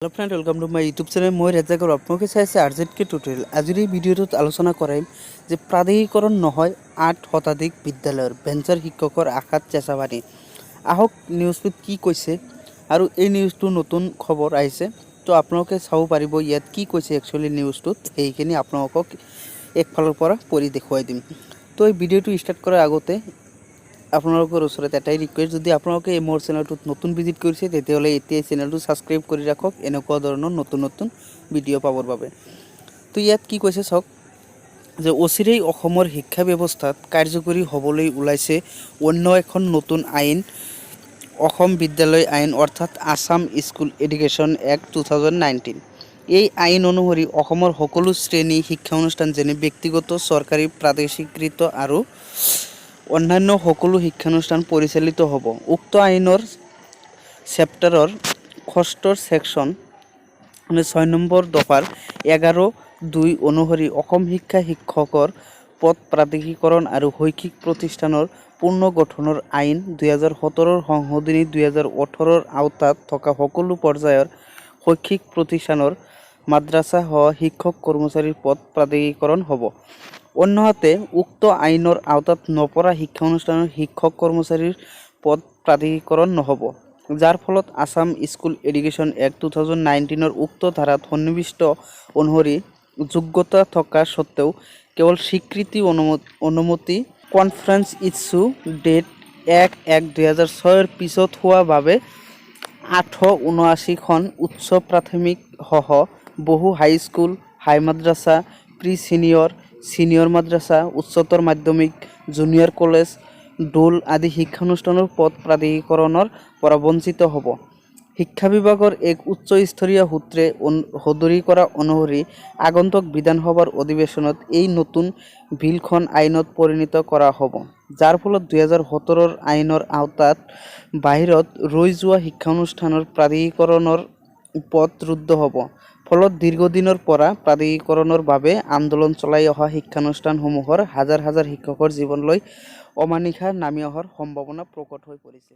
Hello friend, welcome to my YouTube channel. मैं रेजाकर आपके चाइसे आरजेडके टिउटोरियल। आजिर भिडिओत आलोचना कराइम जे प्रादेशिकरण নহয় 8 শতাধিক বিদ্যালয়ৰ বেঞ্চাৰ শিক্ষকৰ আশাত চেঁচাবাৰী। আহক নিউজটোত কি কৈছে আৰু এই নিউজটো নতুন খবৰ আহিছে, তো আপোনালোকে চাব পাৰিব ইয়াত কি কৈছে একচুৱেলি নিউজটোত। এইখিনি আপোনালোকক একফালৰ পৰা পঢ়ি দেখুৱাই দিম। তো এই ভিডিঅ'টো ষ্টাৰ্ট কৰাৰ আগতে আপোনালোকৰ ওচৰত এটাই ৰিকুৱেষ্ট, যদি আপোনালোকে মোৰ চেনেলটোত নতুন ভিজিট কৰিছে তেতিয়াহ'লে এতিয়া চেনেলটো ছাবস্ক্ৰাইব কৰি ৰাখক এনেকুৱা ধৰণৰ নতুন নতুন ভিডিঅ' পাবৰ বাবে। তো ইয়াত কি কৈছে চাওক, যে অচিৰেই অসমৰ শিক্ষা ব্যৱস্থাত কাৰ্যকৰী হ'বলৈ ওলাইছে অন্য এখন নতুন আইন, অসম বিদ্যালয় আইন অৰ্থাৎ আসাম স্কুল এডুকেশ্যন এক্ট 2019। এই আইন অনুসৰি অসমৰ সকলো শ্ৰেণী শিক্ষানুষ্ঠান যেনে ব্যক্তিগত, চৰকাৰী, প্ৰাদেশিকৃত আৰু অন্যান্য সকলো শিক্ষানুষ্ঠান পৰিচালিত হ'ব। উক্ত আইনৰ চেপ্টাৰৰ 6 ছেকশ্যন 6 নম্বৰ দফাৰ 11(2) অনুসৰি অসম শিক্ষকৰ পদ প্ৰাধিকৰণ আৰু শৈক্ষিক প্ৰতিষ্ঠানৰ পুনৰ্গঠনৰ আইন 2017 সংশোধনী 2018 আওতাত থকা সকলো পৰ্যায়ৰ শৈক্ষিক প্ৰতিষ্ঠানৰ মাদ্ৰাছা সহ শিক্ষক কৰ্মচাৰীৰ পদ প্ৰাধিকৰণ হ'ব। অন্যহাতে উক্ত আইনৰ আওতাত নপৰা শিক্ষানুষ্ঠানৰ শিক্ষক কৰ্মচাৰীৰ পদ প্ৰাধিকৰণ নহ'ব, যাৰ ফলত আসাম স্কুল এডুকেশ্যন এক্ট 2019 উক্ত ধাৰাত সন্নিৱিষ্ট অনুসৰি যোগ্যতা থকা স্বত্বেও কেৱল স্বীকৃতি অনুমতি কনফাৰেন্স ইছ্যু ডেট 1/1/2006 পিছত হোৱা বাবে 879খন উচ্চ প্ৰাথমিক সহ বহু হাইস্কুল, হাই মাদ্ৰাছা, প্ৰি ছিনিয়ৰ, ছিনিয়ৰ মাদ্ৰাছা, উচ্চতৰ মাধ্যমিক, জুনিয়ৰ কলেজ, ডোল আদি শিক্ষানুষ্ঠানৰ পদ প্ৰাধিকৰণৰ পৰা বঞ্চিত হ'ব। শিক্ষা বিভাগৰ এক উচ্চস্তৰীয় সূত্ৰে সদৰি কৰা অনুসৰি আগন্তুক বিধানসভাৰ অধিৱেশনত এই নতুন বিলখন আইনত পৰিণত কৰা হ'ব, যাৰ ফলত 2017 আইনৰ আওতাত বাহিৰত ৰৈ যোৱা শিক্ষানুষ্ঠানৰ প্ৰাধিকৰণৰ পদ ৰুদ্ধ হ'ব। ফলত দীৰ্ঘদিনৰ পৰা প্ৰাধিকৰণৰ বাবে আন্দোলন চলাই অহা শিক্ষানুষ্ঠানসমূহৰ হাজাৰ হাজাৰ শিক্ষকৰ জীৱনলৈ অমানিশা নামি অহাৰ সম্ভাৱনা প্ৰকট হৈ পৰিছে।